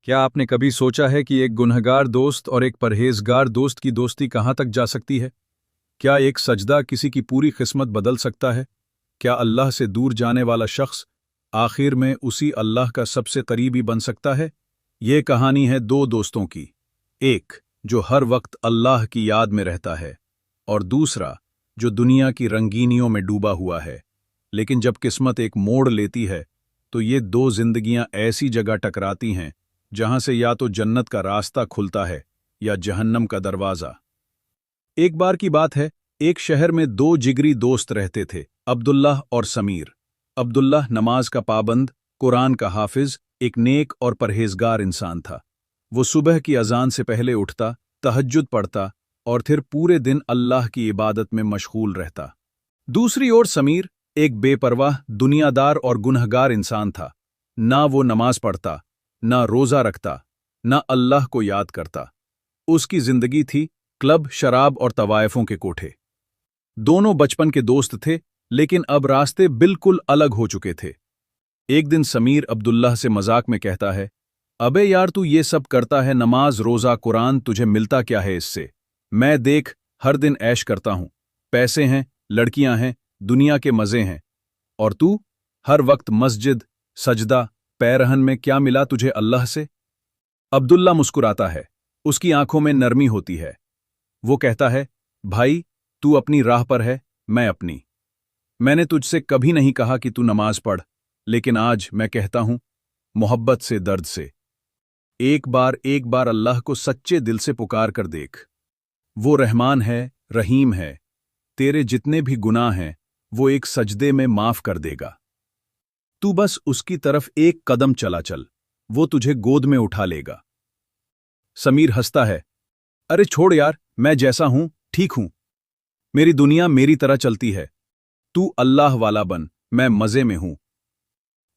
क्या आपने कभी सोचा है कि एक गुनहगार दोस्त और एक परहेजगार दोस्त की दोस्ती कहाँ तक जा सकती है? क्या एक सजदा किसी की पूरी किस्मत बदल सकता है? क्या अल्लाह से दूर जाने वाला शख्स आखिर में उसी अल्लाह का सबसे करीबी बन सकता है? ये कहानी है दो दोस्तों की। एक जो हर वक्त अल्लाह की याद में रहता है और दूसरा जो दुनिया की रंगीनियों में डूबा हुआ है। लेकिन जब किस्मत एक मोड़ लेती है तो ये दो जिंदगियां ऐसी जगह टकराती हैं जहां से या तो जन्नत का रास्ता खुलता है या जहन्नम का दरवाजा। एक बार की बात है, एक शहर में दो जिगरी दोस्त रहते थे, अब्दुल्लाह और समीर। अब्दुल्लाह नमाज का पाबंद, कुरान का हाफिज, एक नेक और परहेजगार इंसान था। वो सुबह की अजान से पहले उठता, तहज्जुद पढ़ता और फिर पूरे दिन अल्लाह की इबादत में मशगूल रहता। दूसरी ओर समीर एक बेपरवाह, दुनियादार और गुनहगार इंसान था। ना वो नमाज पढ़ता, ना रोजा रखता, ना अल्लाह को याद करता। उसकी जिंदगी थी क्लब, शराब और तवायफों के कोठे। दोनों बचपन के दोस्त थे, लेकिन अब रास्ते बिल्कुल अलग हो चुके थे। एक दिन समीर अब्दुल्लाह से मजाक में कहता है, अबे यार, तू ये सब करता है, नमाज, रोजा, कुरान, तुझे मिलता क्या है इससे? मैं देख हर दिन ऐश करता हूं, पैसे हैं, लड़कियां हैं, दुनिया के मजे हैं, और तू हर वक्त मस्जिद, सजदा, पैरहन में क्या मिला तुझे अल्लाह से? अब्दुल्ला मुस्कुराता है, उसकी आंखों में नरमी होती है। वो कहता है, भाई, तू अपनी राह पर है, मैं अपनी। मैंने तुझसे कभी नहीं कहा कि तू नमाज पढ़, लेकिन आज मैं कहता हूं, मोहब्बत से, दर्द से। एक बार अल्लाह को सच्चे दिल से पुकार कर देख। वो रहमान है, रहीम है। तेरे जितने भी गुनाह हैं वो एक सजदे में माफ कर देगा। तू बस उसकी तरफ एक कदम चला चल, वो तुझे गोद में उठा लेगा। समीर हंसता है, अरे छोड़ यार, मैं जैसा हूं ठीक हूं। मेरी दुनिया मेरी तरह चलती है। तू अल्लाह वाला बन, मैं मजे में हूं।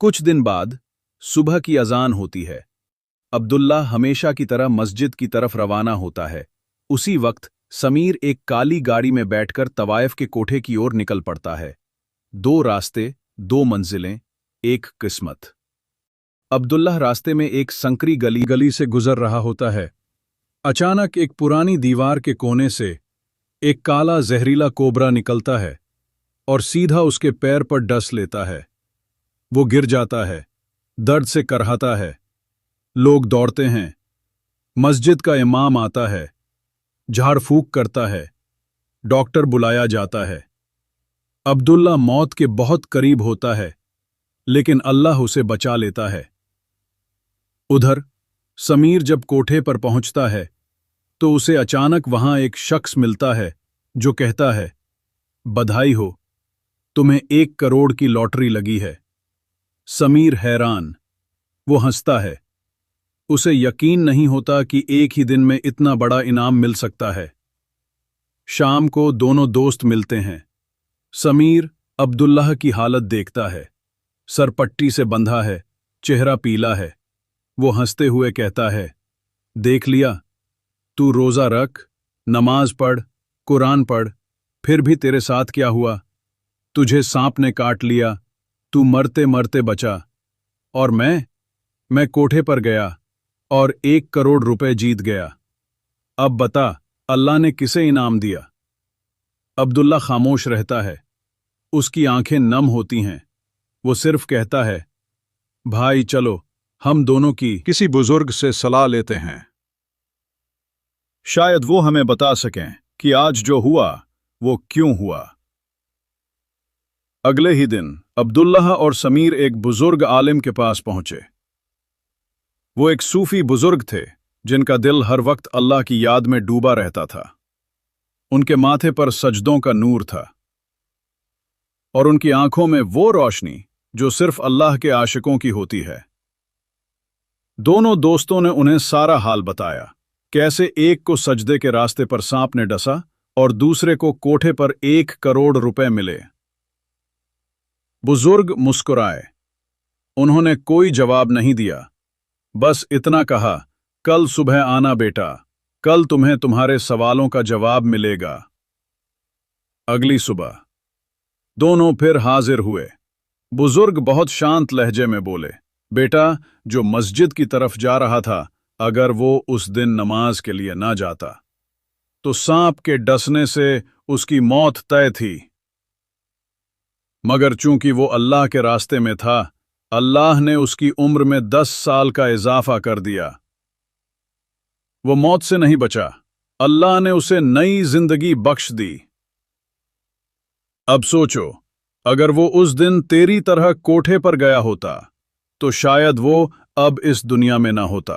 कुछ दिन बाद सुबह की अजान होती है। अब्दुल्ला हमेशा की तरह मस्जिद की तरफ रवाना होता है। उसी वक्त समीर एक काली गाड़ी में बैठकर तवायफ के कोठे की ओर निकल पड़ता है। दो रास्ते, दो मंजिलें, एक किस्मत। अब्दुल्लाह रास्ते में एक संकरी गली से गुजर रहा होता है। अचानक एक पुरानी दीवार के कोने से एक काला जहरीला कोबरा निकलता है और सीधा उसके पैर पर डस लेता है। वो गिर जाता है, दर्द से करहाता है। लोग दौड़ते हैं। मस्जिद का इमाम आता है, झाड़ फूक करता है। डॉक्टर बुलाया जाता है। अब्दुल्ला मौत के बहुत करीब होता है, लेकिन अल्लाह उसे बचा लेता है। उधर समीर जब कोठे पर पहुंचता है तो उसे अचानक वहां एक शख्स मिलता है जो कहता है, बधाई हो, तुम्हें 1 करोड़ की लॉटरी लगी है। समीर हैरान। वो हंसता है। उसे यकीन नहीं होता कि एक ही दिन में इतना बड़ा इनाम मिल सकता है। शाम को दोनों दोस्त मिलते हैं। समीर अब्दुल्लाह की हालत देखता है। सर पट्टी से बंधा है, चेहरा पीला है। वो हंसते हुए कहता है, देख लिया, तू रोजा रख, नमाज पढ़, कुरान पढ़, फिर भी तेरे साथ क्या हुआ? तुझे सांप ने काट लिया, तू मरते मरते बचा, और मैं कोठे पर गया और 1 करोड़ रुपए जीत गया। अब बता, अल्लाह ने किसे इनाम दिया? अब्दुल्ला खामोश रहता है। उसकी आंखें नम होती हैं। वो सिर्फ कहता है, भाई चलो, हम दोनों की किसी बुजुर्ग से सलाह लेते हैं। शायद वो हमें बता सकें कि आज जो हुआ वो क्यों हुआ। अगले ही दिन अब्दुल्लाह और समीर एक बुजुर्ग आलिम के पास पहुंचे। वो एक सूफी बुजुर्ग थे जिनका दिल हर वक्त अल्लाह की याद में डूबा रहता था। उनके माथे पर सजदों का नूर था और उनकी आंखों में वो रोशनी जो सिर्फ अल्लाह के आशिकों की होती है। दोनों दोस्तों ने उन्हें सारा हाल बताया, कैसे एक को सजदे के रास्ते पर सांप ने डसा और दूसरे को कोठे पर 1 करोड़ रुपए मिले। बुजुर्ग मुस्कुराए। उन्होंने कोई जवाब नहीं दिया, बस इतना कहा, कल सुबह आना बेटा, कल तुम्हें तुम्हारे सवालों का जवाब मिलेगा। अगली सुबह दोनों फिर हाजिर हुए। बुजुर्ग बहुत शांत लहजे में बोले, बेटा, जो मस्जिद की तरफ जा रहा था, अगर वो उस दिन नमाज के लिए ना जाता तो सांप के डसने से उसकी मौत तय थी। मगर चूंकि वो अल्लाह के रास्ते में था, अल्लाह ने उसकी उम्र में 10 साल का इजाफा कर दिया। वो मौत से नहीं बचा, अल्लाह ने उसे नई जिंदगी बख्श दी। अब सोचो, अगर वो उस दिन तेरी तरह कोठे पर गया होता तो शायद वो अब इस दुनिया में ना होता।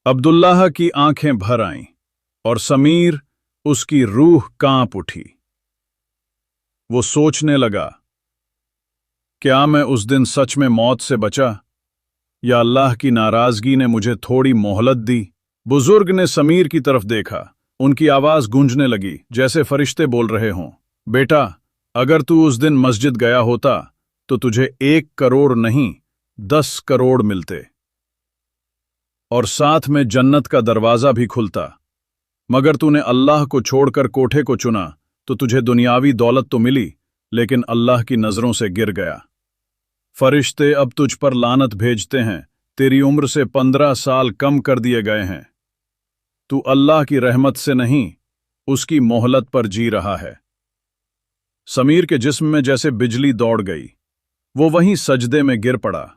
अब्दुल्लाह की आंखें भर आईं और समीर, उसकी रूह कांप उठी। वो सोचने लगा, क्या मैं उस दिन सच में मौत से बचा, या अल्लाह की नाराजगी ने मुझे थोड़ी मोहलत दी? बुजुर्ग ने समीर की तरफ देखा। उनकी आवाज गूंजने लगी जैसे फरिश्ते बोल रहे हों। बेटा, अगर तू उस दिन मस्जिद गया होता तो तुझे 1 करोड़ नहीं 10 करोड़ मिलते, और साथ में जन्नत का दरवाजा भी खुलता। मगर तूने अल्लाह को छोड़कर कोठे को चुना तो तुझे दुनियावी दौलत तो मिली, लेकिन अल्लाह की नजरों से गिर गया। फरिश्ते अब तुझ पर लानत भेजते हैं, तेरी उम्र से 15 साल कम कर दिए गए हैं। तू अल्लाह की रहमत से नहीं, उसकी मोहलत पर जी रहा है। समीर के जिस्म में जैसे बिजली दौड़ गई। वो वहीं सजदे में गिर पड़ा।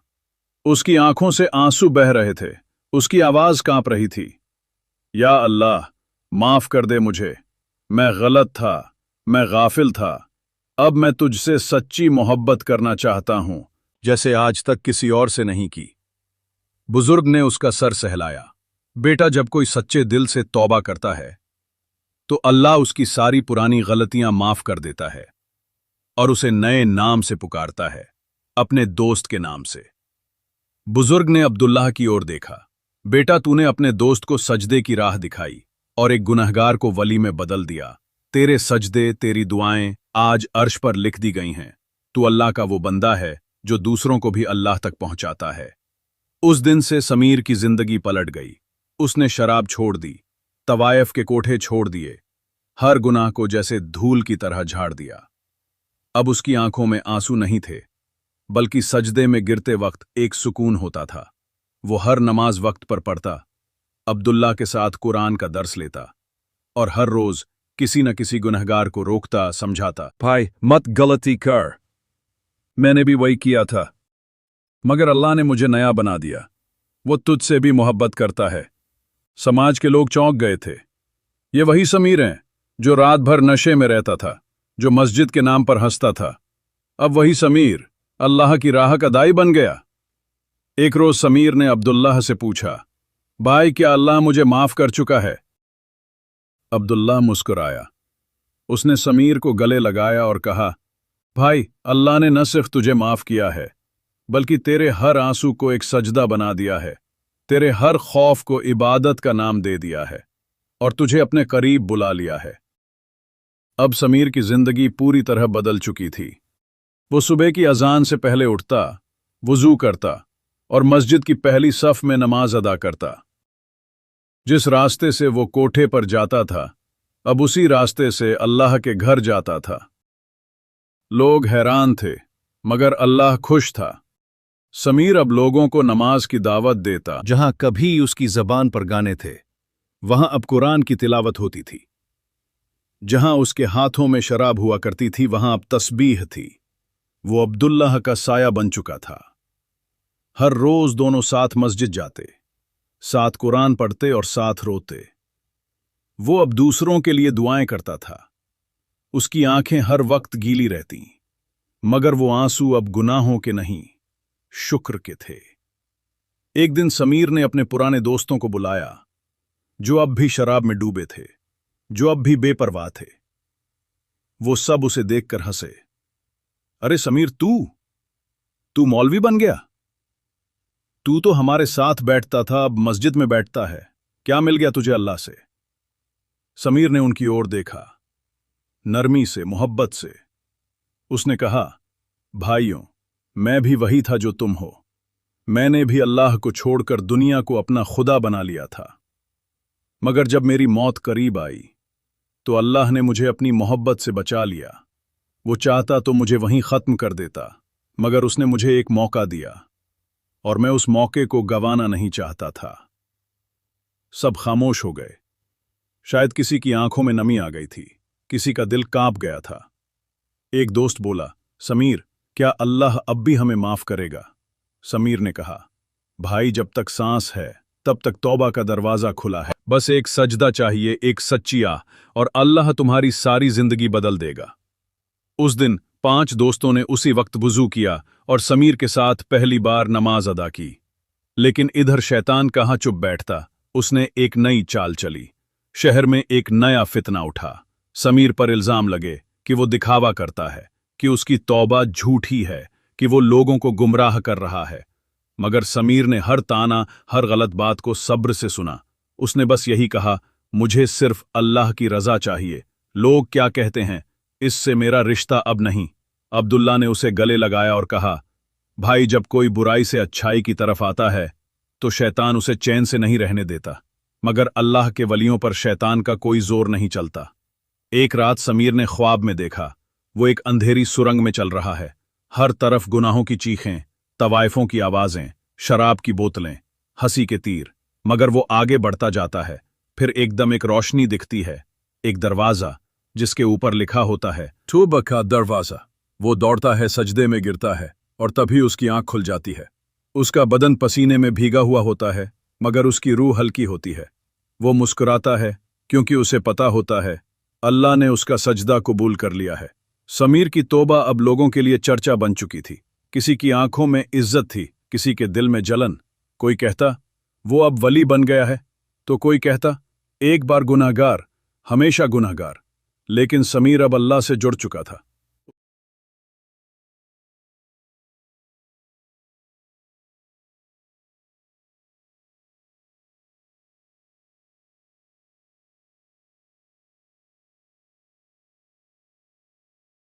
उसकी आंखों से आंसू बह रहे थे, उसकी आवाज कांप रही थी। या अल्लाह, माफ कर दे मुझे, मैं गलत था, मैं गाफिल था। अब मैं तुझसे सच्ची मोहब्बत करना चाहता हूं, जैसे आज तक किसी और से नहीं की। बुजुर्ग ने उसका सर सहलाया। बेटा, जब कोई सच्चे दिल से तौबा करता है तो अल्लाह उसकी सारी पुरानी गलतियां माफ कर देता है और उसे नए नाम से पुकारता है, अपने दोस्त के नाम से। बुजुर्ग ने अब्दुल्लाह की ओर देखा। बेटा, तूने अपने दोस्त को सजदे की राह दिखाई और एक गुनहगार को वली में बदल दिया। तेरे सजदे, तेरी दुआएं आज अर्श पर लिख दी गई हैं। तू अल्लाह का वो बंदा है जो दूसरों को भी अल्लाह तक पहुंचाता है। उस दिन से समीर की जिंदगी पलट गई। उसने शराब छोड़ दी, तवायफ के कोठे छोड़ दिए, हर गुनाह को जैसे धूल की तरह झाड़ दिया। अब उसकी आंखों में आंसू नहीं थे, बल्कि सजदे में गिरते वक्त एक सुकून होता था। वो हर नमाज वक्त पर पढ़ता, अब्दुल्ला के साथ कुरान का दर्स लेता और हर रोज किसी न किसी गुनहगार को रोकता, समझाता। भाई, मत गलती कर, मैंने भी वही किया था, मगर अल्लाह ने मुझे नया बना दिया। वो तुझसे भी मोहब्बत करता है। समाज के लोग चौंक गए थे। ये वही समीर हैं जो रात भर नशे में रहता था, जो मस्जिद के नाम पर हंसता था। अब वही समीर अल्लाह की राह का दाई बन गया। एक रोज समीर ने अब्दुल्लाह से पूछा, भाई, क्या अल्लाह मुझे माफ कर चुका है? अब्दुल्लाह मुस्कुराया। उसने समीर को गले लगाया और कहा, भाई, अल्लाह ने न सिर्फ तुझे माफ किया है, बल्कि तेरे हर आंसू को एक सजदा बना दिया है, तेरे हर खौफ को इबादत का नाम दे दिया है और तुझे अपने करीब बुला लिया है। अब समीर की जिंदगी पूरी तरह बदल चुकी थी। वो सुबह की अजान से पहले उठता, वुजू करता और मस्जिद की पहली सफ में नमाज अदा करता। जिस रास्ते से वो कोठे पर जाता था, अब उसी रास्ते से अल्लाह के घर जाता था। लोग हैरान थे, मगर अल्लाह खुश था। समीर अब लोगों को नमाज की दावत देता। जहां कभी उसकी जबान पर गाने थे, वहां अब कुरान की तिलावत होती थी। जहां उसके हाथों में शराब हुआ करती थी, वहां अब तस्बीह थी। वो अब्दुल्लाह का साया बन चुका था। हर रोज दोनों साथ मस्जिद जाते, साथ कुरान पढ़ते और साथ रोते। वो अब दूसरों के लिए दुआएं करता था। उसकी आंखें हर वक्त गीली रहतीं, मगर वो आंसू अब गुनाहों के नहीं, शुक्र के थे। एक दिन समीर ने अपने पुराने दोस्तों को बुलाया, जो अब भी शराब में डूबे थे, जो अब भी बेपरवाह थे। वो सब उसे देखकर हंसे। अरे समीर, तू मौलवी बन गया? तू तो हमारे साथ बैठता था, अब मस्जिद में बैठता है। क्या मिल गया तुझे अल्लाह से? समीर ने उनकी ओर देखा, नरमी से, मोहब्बत से। उसने कहा, भाइयों, मैं भी वही था जो तुम हो। मैंने भी अल्लाह को छोड़कर दुनिया को अपना खुदा बना लिया था। मगर जब मेरी मौत करीब आई तो अल्लाह ने मुझे अपनी मोहब्बत से बचा लिया। वो चाहता तो मुझे वहीं खत्म कर देता, मगर उसने मुझे एक मौका दिया और मैं उस मौके को गंवाना नहीं चाहता था। सब खामोश हो गए। शायद किसी की आंखों में नमी आ गई थी, किसी का दिल कांप गया था। एक दोस्त बोला, समीर, क्या अल्लाह अब भी हमें माफ करेगा? समीर ने कहा, भाई, जब तक सांस है तब तक तौबा का दरवाजा खुला है। बस एक सजदा चाहिए, एक सच्ची आह, और अल्लाह तुम्हारी सारी जिंदगी बदल देगा। उस दिन 5 दोस्तों ने उसी वक्त वुजू किया और समीर के साथ पहली बार नमाज अदा की। लेकिन इधर शैतान कहाँ चुप बैठता, उसने एक नई चाल चली। शहर में एक नया फितना उठा। समीर पर इल्जाम लगे कि वो दिखावा करता है, कि उसकी तौबा झूठी है, कि वो लोगों को गुमराह कर रहा है। मगर समीर ने हर ताना, हर गलत बात को सब्र से सुना। उसने बस यही कहा, मुझे सिर्फ अल्लाह की रजा चाहिए, लोग क्या कहते हैं इससे मेरा रिश्ता अब नहीं। अब्दुल्ला ने उसे गले लगाया और कहा, भाई, जब कोई बुराई से अच्छाई की तरफ आता है तो शैतान उसे चैन से नहीं रहने देता, मगर अल्लाह के वलियों पर शैतान का कोई जोर नहीं चलता। एक रात समीर ने ख्वाब में देखा, वो एक अंधेरी सुरंग में चल रहा है। हर तरफ गुनाहों की चीखें, तवाइफों की आवाजें, शराब की बोतलें, हंसी के तीर। मगर वो आगे बढ़ता जाता है। फिर एकदम एक रोशनी दिखती है, एक दरवाजा जिसके ऊपर लिखा होता है, तौबा का दरवाजा। वो दौड़ता है, सजदे में गिरता है, और तभी उसकी आंख खुल जाती है। उसका बदन पसीने में भीगा हुआ होता है, मगर उसकी रूह हल्की होती है। वो मुस्कुराता है, क्योंकि उसे पता होता है अल्लाह ने उसका सजदा कबूल कर लिया है। समीर की तौबा अब लोगों के लिए चर्चा बन चुकी थी। किसी की आंखों में इज्जत थी, किसी के दिल में जलन। कोई कहता, वो अब वली बन गया है, तो कोई कहता, एक बार गुनाहगार हमेशा गुनाहगार। लेकिन समीर अब अल्लाह से जुड़ चुका था।